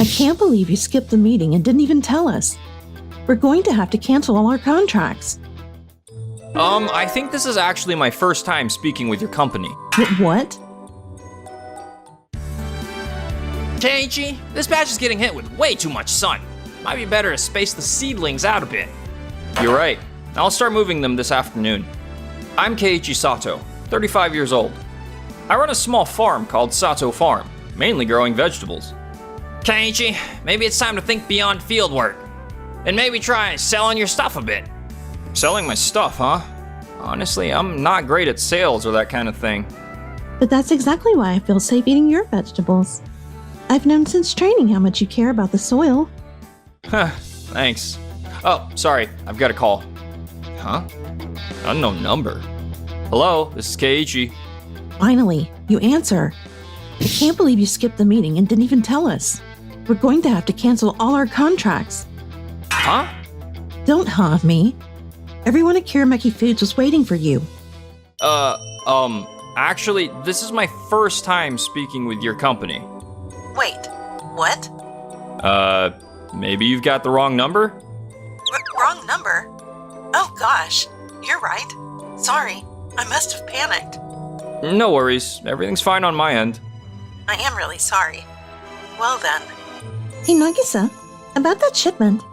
I can't believe you skipped the meeting and didn't even tell us. We're going to have to cancel all our contracts. I think this is actually my first time speaking with your company. What? Keiichi, this batch is getting hit with way too much sun. Might be better to space the seedlings out a bit. You're right. I'll start moving them this afternoon. I'm Keiichi Sato, 35 years old. I run a small farm called Sato Farm, mainly growing vegetables. Keiichi, maybe it's time to think beyond fieldwork. And maybe try selling your stuff a bit. Selling my stuff, huh? Honestly, I'm not great at sales or that kind of thing. But that's exactly why I feel safe eating your vegetables. I've known since training how much you care about the soil. Huh, thanks. Oh, sorry, I've got a call. Huh? Unknown number. Hello, this is Keiichi. Finally, you answer. I can't believe you skipped the meeting and didn't even tell us. We're going to have to cancel all our contracts. Huh? Don't me. Everyone at Kirameki Foods was waiting for you. Actually, this is my first time speaking with your company. Wait, what? Maybe you've got the wrong number? Wrong number? Oh gosh, you're right. Sorry, I must have panicked. No worries, everything's fine on my end. I am really sorry. Well then. Hey Nagisa, about that shipment.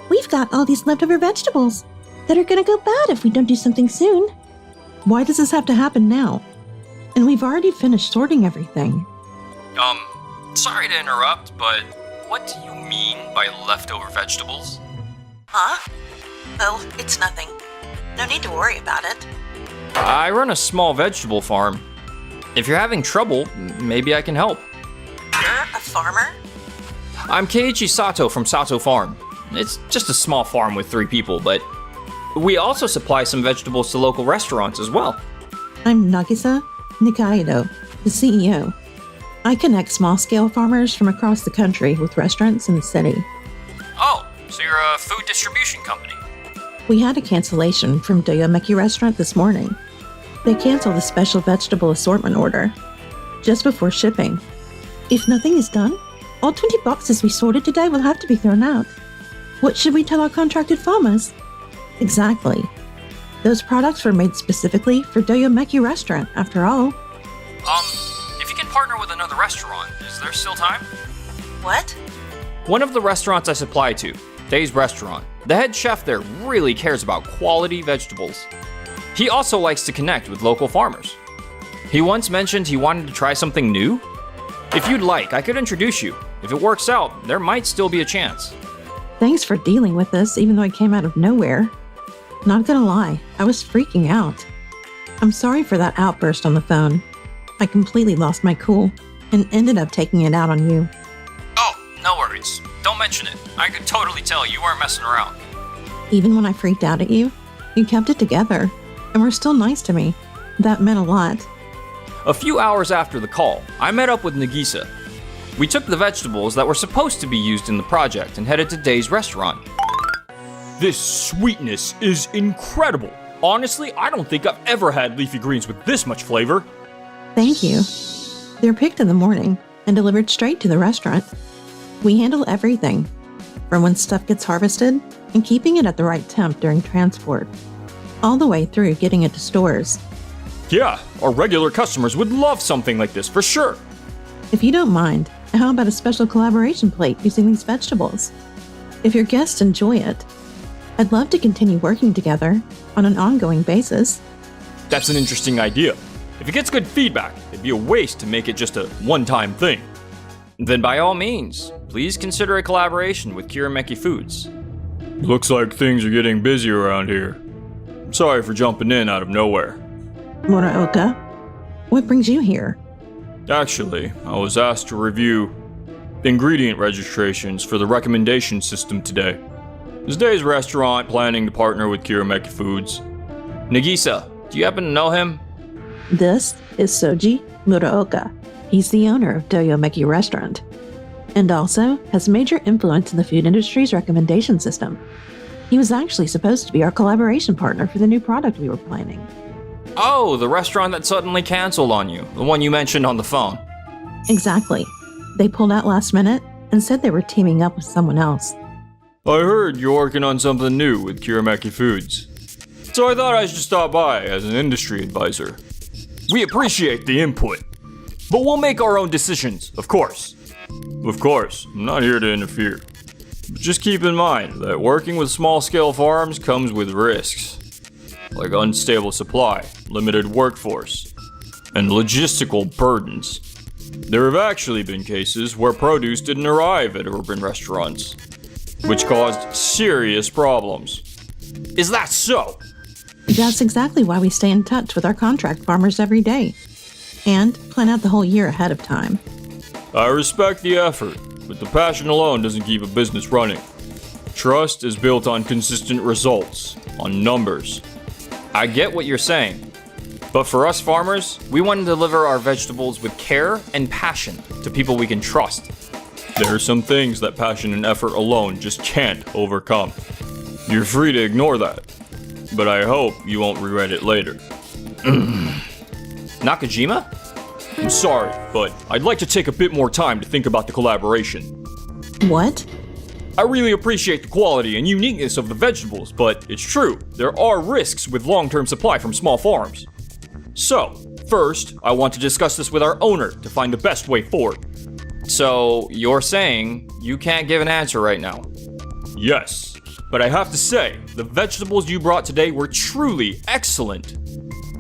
We've got all these leftover vegetables that are gonna go bad if we don't do something soon. Why does this have to happen now? And we've already finished sorting everything. Sorry to interrupt, but what do you mean by leftover vegetables? Huh? Oh, it's nothing. No need to worry about it. I run a small vegetable farm. If you're having trouble, maybe I can help. You're a farmer? I'm Keiichi Sato from Sato Farm. It's just a small farm with 3 people, but we also supply some vegetables to local restaurants as well. I'm Nagisa Nikaido, the CEO. I connect small-scale farmers from across the country with restaurants in the city. Oh, so you're a food distribution company? We had a cancellation from Doyomeki Restaurant this morning. They canceled a special vegetable assortment order just before shipping. If nothing is done, all 20 boxes we sorted today will have to be thrown out. What should we tell our contracted farmers? Exactly. Those products were made specifically for Doyomeki Restaurant, after all. If you can partner with another restaurant, is there still time? What? One of the restaurants I supply to, Dave's Restaurant, the head chef there really cares about quality vegetables. He also likes to connect with local farmers. He once mentioned he wanted to try something new. If you'd like, I could introduce you. If it works out, there might still be a chance. Thanks for dealing with this, even though I came out of nowhere. Not gonna lie, I was freaking out. I'm sorry for that outburst on the phone. I completely lost my cool and ended up taking it out on you. Oh, no worries. Don't mention it. I could totally tell you weren't messing around. Even when I freaked out at you, you kept it together and were still nice to me. That meant a lot. A few hours after the call, I met up with Nagisa. We took the vegetables that were supposed to be used in the project and headed to Dave's Restaurant. This sweetness is incredible. Honestly, I don't think I've ever had leafy greens with this much flavor. Thank you. They're picked in the morning and delivered straight to the restaurant. We handle everything, from when stuff gets harvested and keeping it at the right temp during transport, all the way through getting it to stores. Yeah, our regular customers would love something like this for sure. If you don't mind, how about a special collaboration plate using these vegetables? If your guests enjoy it, I'd love to continue working together on an ongoing basis. That's an interesting idea. If it gets good feedback, it'd be a waste to make it just a one-time thing. Then by all means, please consider a collaboration with Kirameki Foods. Looks like things are getting busy around here. Sorry for jumping in out of nowhere. Muraoka, what brings you here? Actually, I was asked to review ingredient registrations for the recommendation system today. Is Dave's Restaurant planning to partner with Kirameki Foods? Nagisa, do you happen to know him? This is Soji Muraoka. He's the owner of Doyomeki Restaurant, and also has major influence in the food industry's recommendation system. He was actually supposed to be our collaboration partner for the new product we were planning. Oh, the restaurant that suddenly canceled on you, the one you mentioned on the phone. Exactly. They pulled out last minute, and said they were teaming up with someone else. I heard you're working on something new with Kiramaki Foods, so I thought I should stop by as an industry advisor. We appreciate the input, but we'll make our own decisions, of course. Of course, I'm not here to interfere. But just keep in mind that working with small-scale farms comes with risks, like unstable supply, limited workforce, and logistical burdens. There have actually been cases where produce didn't arrive at urban restaurants, which caused serious problems. Is that so? That's exactly why we stay in touch with our contract farmers every day, and plan out the whole year ahead of time. I respect the effort, but the passion alone doesn't keep a business running. Trust is built on consistent results, on numbers. I get what you're saying, but for us farmers, we want to deliver our vegetables with care and passion to people we can trust. There are some things that passion and effort alone just can't overcome. You're free to ignore that, but I hope you won't regret it later. Nakajima? I'm sorry, but I'd like to take a bit more time to think about the collaboration. What? I really appreciate the quality and uniqueness of the vegetables, but it's true, there are risks with long-term supply from small farms. So, first, I want to discuss this with our owner to find the best way forward. So, you're saying you can't give an answer right now? Yes, but I have to say, the vegetables you brought today were truly excellent.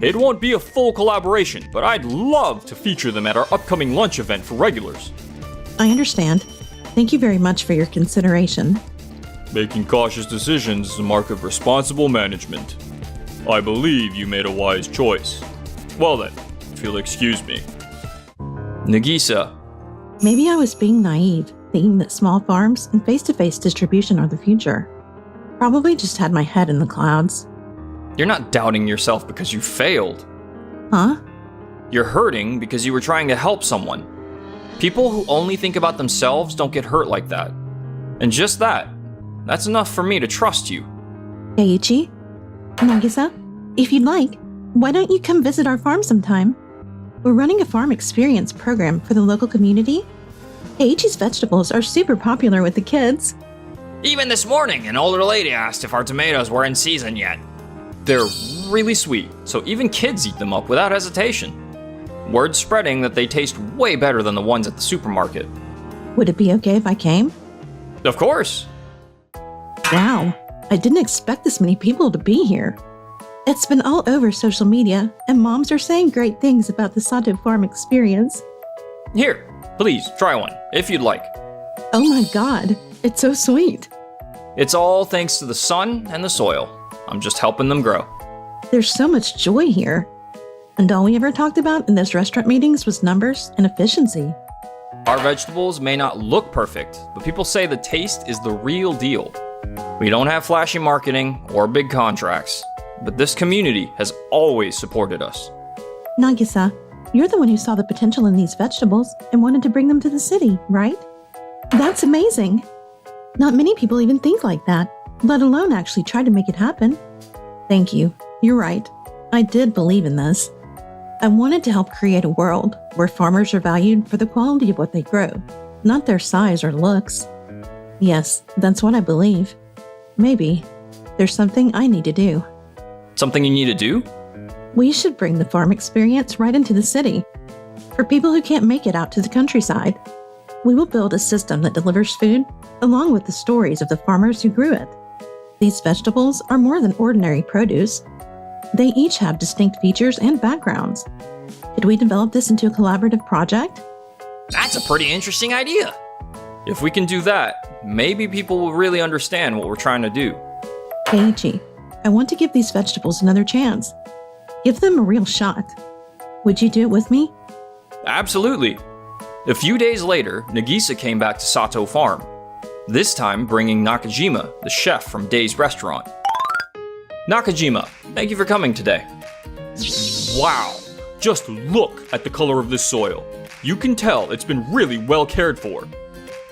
It won't be a full collaboration, but I'd love to feature them at our upcoming lunch event for regulars. I understand. Thank you very much for your consideration. Making cautious decisions is a mark of responsible management. I believe you made a wise choice. Well then, if you'll excuse me. Nagisa. Maybe I was being naive, thinking that small farms and face-to-face distribution are the future. Probably just had my head in the clouds. You're not doubting yourself because you failed. Huh? You're hurting because you were trying to help someone. People who only think about themselves don't get hurt like that. And just that's enough for me to trust you. Keiichi? Nagisa? If you'd like, why don't you come visit our farm sometime? We're running a farm experience program for the local community. Keiichi's vegetables are super popular with the kids. Even this morning, an older lady asked if our tomatoes were in season yet. They're really sweet, so even kids eat them up without hesitation. Word's spreading that they taste way better than the ones at the supermarket. Would it be okay if I came? Of course. Wow, I didn't expect this many people to be here. It's been all over social media, and moms are saying great things about the Sato Farm experience. Here, please, try one, if you'd like. Oh my god, it's so sweet. It's all thanks to the sun and the soil. I'm just helping them grow. There's so much joy here. And all we ever talked about in those restaurant meetings was numbers and efficiency. Our vegetables may not look perfect, but people say the taste is the real deal. We don't have flashy marketing or big contracts, but this community has always supported us. Nagisa, you're the one who saw the potential in these vegetables and wanted to bring them to the city, right? That's amazing. Not many people even think like that, let alone actually try to make it happen. Thank you. You're right. I did believe in this. I wanted to help create a world where farmers are valued for the quality of what they grow, not their size or looks. Yes, that's what I believe. Maybe there's something I need to do. Something you need to do? We should bring the farm experience right into the city. For people who can't make it out to the countryside, we will build a system that delivers food along with the stories of the farmers who grew it. These vegetables are more than ordinary produce. They each have distinct features and backgrounds. Did we develop this into a collaborative project? That's a pretty interesting idea. If we can do that, maybe people will really understand what we're trying to do. Keiichi, I want to give these vegetables another chance. Give them a real shot. Would you do it with me? Absolutely. A few days later, Nagisa came back to Sato Farm, this time bringing Nakajima, the chef from Day's restaurant. Nakajima, thank you for coming today. Wow, just look at the color of this soil. You can tell it's been really well cared for.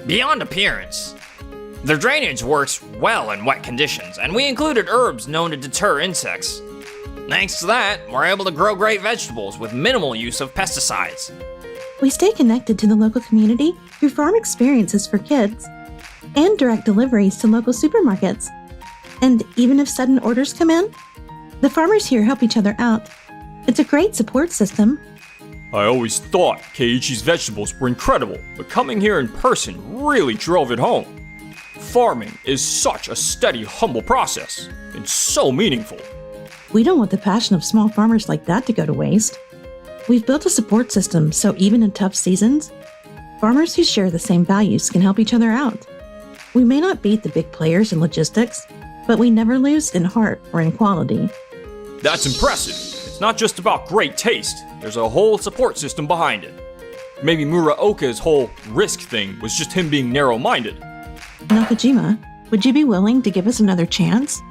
Beyond appearance, the drainage works well in wet conditions, and we included herbs known to deter insects. Thanks to that, we're able to grow great vegetables with minimal use of pesticides. We stay connected to the local community through farm experiences for kids and direct deliveries to local supermarkets. And even if sudden orders come in, the farmers here help each other out. It's a great support system. I always thought Keiichi's vegetables were incredible, but coming here in person really drove it home. Farming is such a steady, humble process, and so meaningful. We don't want the passion of small farmers like that to go to waste. We've built a support system so even in tough seasons, farmers who share the same values can help each other out. We may not beat the big players in logistics, but we never lose in heart or in quality. That's impressive. It's not just about great taste. There's a whole support system behind it. Maybe Muraoka's whole risk thing was just him being narrow-minded. Nakajima, would you be willing to give us another chance?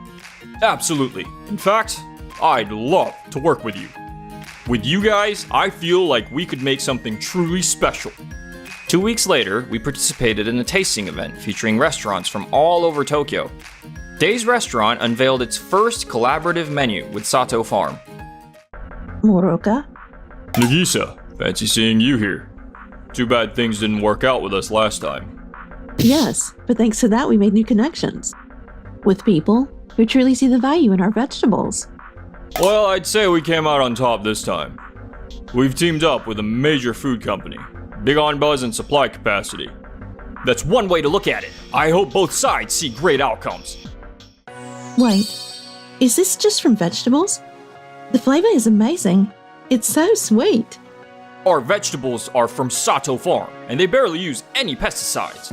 Absolutely. In fact, I'd love to work with you. With you guys, I feel like we could make something truly special. 2 weeks later, we participated in a tasting event featuring restaurants from all over Tokyo. Days Restaurant unveiled its first collaborative menu with Sato Farm. Moroka? Nagisa, fancy seeing you here. Too bad things didn't work out with us last time. Yes, but thanks to that we made new connections. With people who truly see the value in our vegetables. Well, I'd say we came out on top this time. We've teamed up with a major food company, big on buzz and supply capacity. That's one way to look at it. I hope both sides see great outcomes. Wait, is this just from vegetables? The flavor is amazing. It's so sweet. Our vegetables are from Sato Farm, and they barely use any pesticides.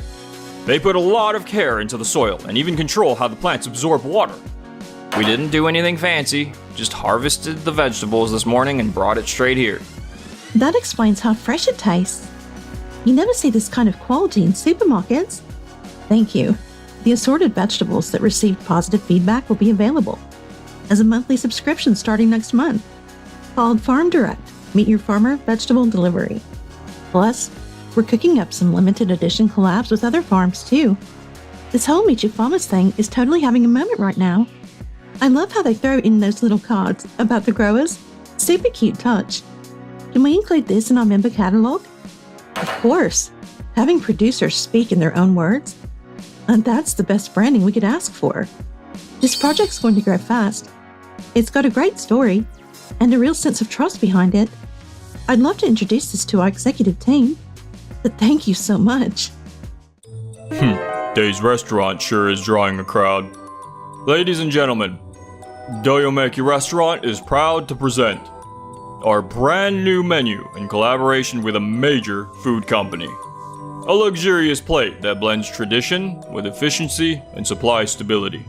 They put a lot of care into the soil and even control how the plants absorb water. We didn't do anything fancy, just harvested the vegetables this morning and brought it straight here. That explains how fresh it tastes. You never see this kind of quality in supermarkets. Thank you. The assorted vegetables that received positive feedback will be available as a monthly subscription starting next month, called Farm Direct, Meet Your Farmer Vegetable Delivery. Plus, we're cooking up some limited edition collabs with other farms too. This whole Meet Your Farmers thing is totally having a moment right now. I love how they throw in those little cards about the growers. Super cute touch. Can we include this in our member catalog? Of course. Having producers speak in their own words. And that's the best branding we could ask for. This project's going to grow fast. It's got a great story and a real sense of trust behind it. I'd love to introduce this to our executive team. But thank you so much. Days Restaurant sure is drawing a crowd. Ladies and gentlemen, Doyomeki Restaurant is proud to present our brand new menu in collaboration with a major food company. A luxurious plate that blends tradition with efficiency and supply stability.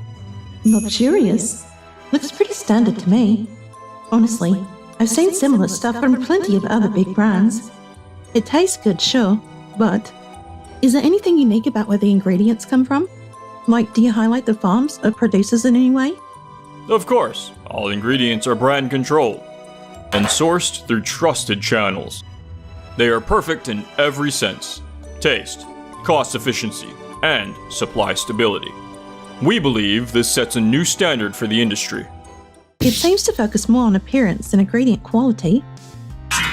Luxurious. Looks pretty standard to me. Honestly, I've seen similar stuff from plenty of other big brands. It tastes good, sure, but is there anything unique about where the ingredients come from? Like, do you highlight the farms or producers in any way? Of course, all ingredients are brand controlled and sourced through trusted channels. They are perfect in every sense: taste, cost efficiency, and supply stability. We believe this sets a new standard for the industry. It seems to focus more on appearance than ingredient quality.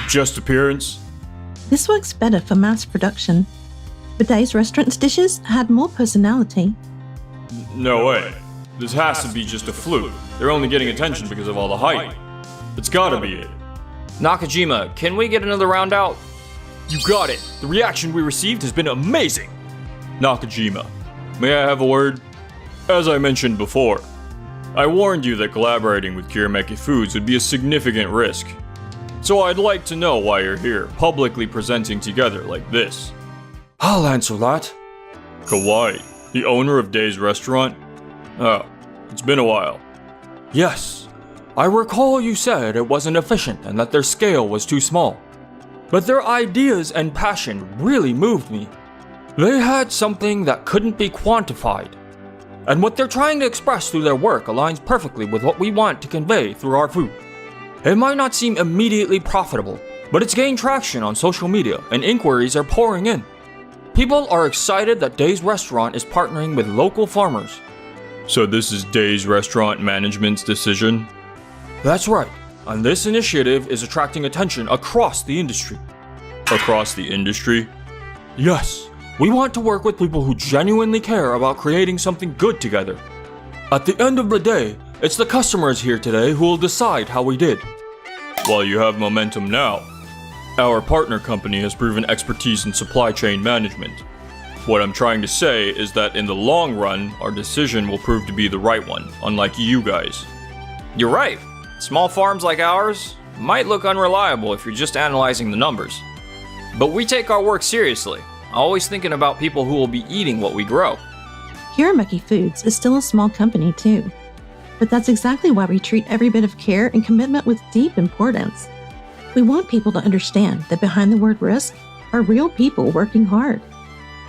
Just appearance? This works better for mass production. But Days Restaurant's dishes had more personality. No way. This has to be just a fluke. They're only getting attention because of all the hype. It's gotta be it. Nakajima, can we get another round out? You got it. The reaction we received has been amazing. Nakajima, may I have a word? As I mentioned before, I warned you that collaborating with Kirameki Foods would be a significant risk. So I'd like to know why you're here, publicly presenting together like this. I'll answer that. Kawai, the owner of Days Restaurant? Oh, it's been a while. Yes, I recall you said it wasn't efficient and that their scale was too small. But their ideas and passion really moved me. They had something that couldn't be quantified. And what they're trying to express through their work aligns perfectly with what we want to convey through our food. It might not seem immediately profitable, but it's gained traction on social media and inquiries are pouring in. People are excited that Days Restaurant is partnering with local farmers. So this is Days Restaurant Management's decision? That's right, and this initiative is attracting attention across the industry. Across the industry? Yes, we want to work with people who genuinely care about creating something good together. At the end of the day, it's the customers here today who will decide how we did. While you have momentum now, our partner company has proven expertise in supply chain management. What I'm trying to say is that in the long run, our decision will prove to be the right one, unlike you guys. You're right. Small farms like ours might look unreliable if you're just analyzing the numbers. But we take our work seriously, always thinking about people who will be eating what we grow. Kiramaki Foods is still a small company too. But that's exactly why we treat every bit of care and commitment with deep importance. We want people to understand that behind the word risk are real people working hard.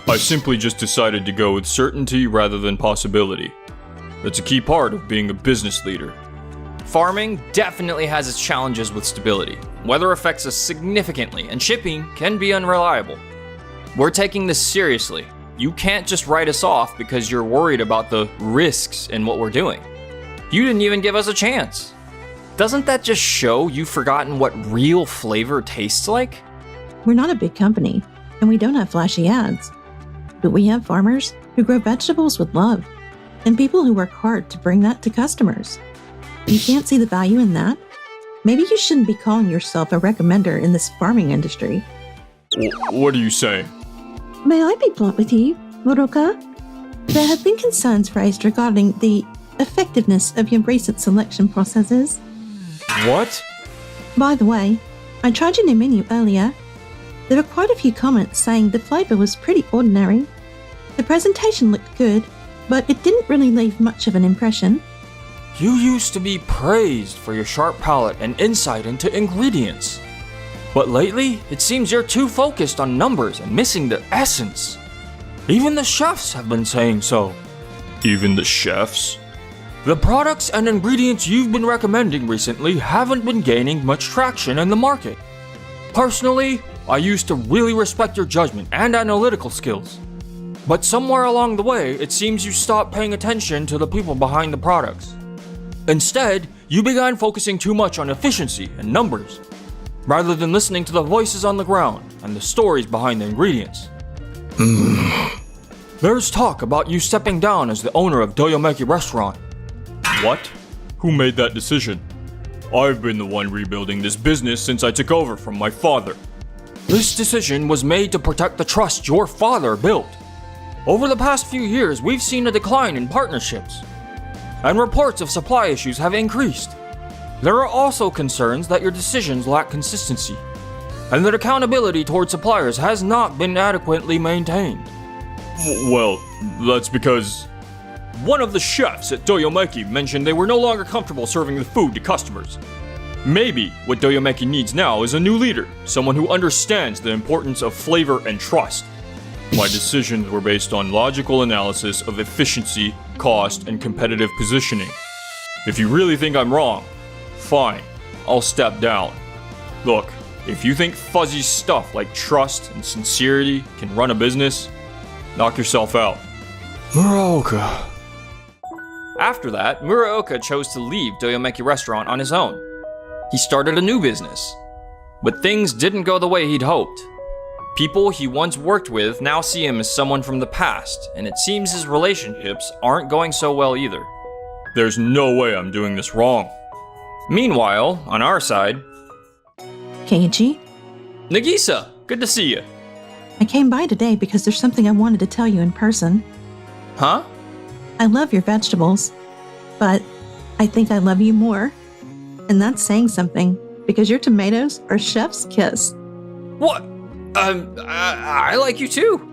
I simply just decided to go with certainty rather than possibility. That's a key part of being a business leader. Farming definitely has its challenges with stability. Weather affects us significantly, and shipping can be unreliable. We're taking this seriously. You can't just write us off because you're worried about the risks in what we're doing. You didn't even give us a chance. Doesn't that just show you've forgotten what real flavor tastes like? We're not a big company, and we don't have flashy ads. But we have farmers who grow vegetables with love, and people who work hard to bring that to customers. You can't see the value in that? Maybe you shouldn't be calling yourself a recommender in this farming industry. What are you saying? May I be blunt with you, Moroka? There have been concerns raised regarding the effectiveness of your recent selection processes. What? By the way, I tried your new menu earlier. There were quite a few comments saying the flavor was pretty ordinary. The presentation looked good, but it didn't really leave much of an impression. You used to be praised for your sharp palate and insight into ingredients. But lately, it seems you're too focused on numbers and missing the essence. Even the chefs have been saying so. Even the chefs? The products and ingredients you've been recommending recently haven't been gaining much traction in the market. Personally, I used to really respect your judgment and analytical skills. But somewhere along the way, it seems you stopped paying attention to the people behind the products. Instead, you began focusing too much on efficiency and numbers, rather than listening to the voices on the ground and the stories behind the ingredients. There's talk about you stepping down as the owner of Doyomeki Restaurant. What? Who made that decision? I've been the one rebuilding this business since I took over from my father. This decision was made to protect the trust your father built. Over the past few years, we've seen a decline in partnerships, and reports of supply issues have increased. There are also concerns that your decisions lack consistency, and that accountability towards suppliers has not been adequately maintained. Well, that's because one of the chefs at Doyomeki mentioned they were no longer comfortable serving the food to customers. Maybe what Doyomeki needs now is a new leader, someone who understands the importance of flavor and trust. My decisions were based on logical analysis of efficiency, cost, and competitive positioning. If you really think I'm wrong, fine, I'll step down. Look, if you think fuzzy stuff like trust and sincerity can run a business, knock yourself out. Muraoka. After that, Muraoka chose to leave Doyomeki Restaurant on his own. He started a new business. But things didn't go the way he'd hoped. People he once worked with now see him as someone from the past, and it seems his relationships aren't going so well either. There's no way I'm doing this wrong. Meanwhile, on our side... Keiji, Nagisa, good to see you. I came by today because there's something I wanted to tell you in person. Huh? I love your vegetables, but I think I love you more. And that's saying something, because your tomatoes are chef's kiss. What? I like you too.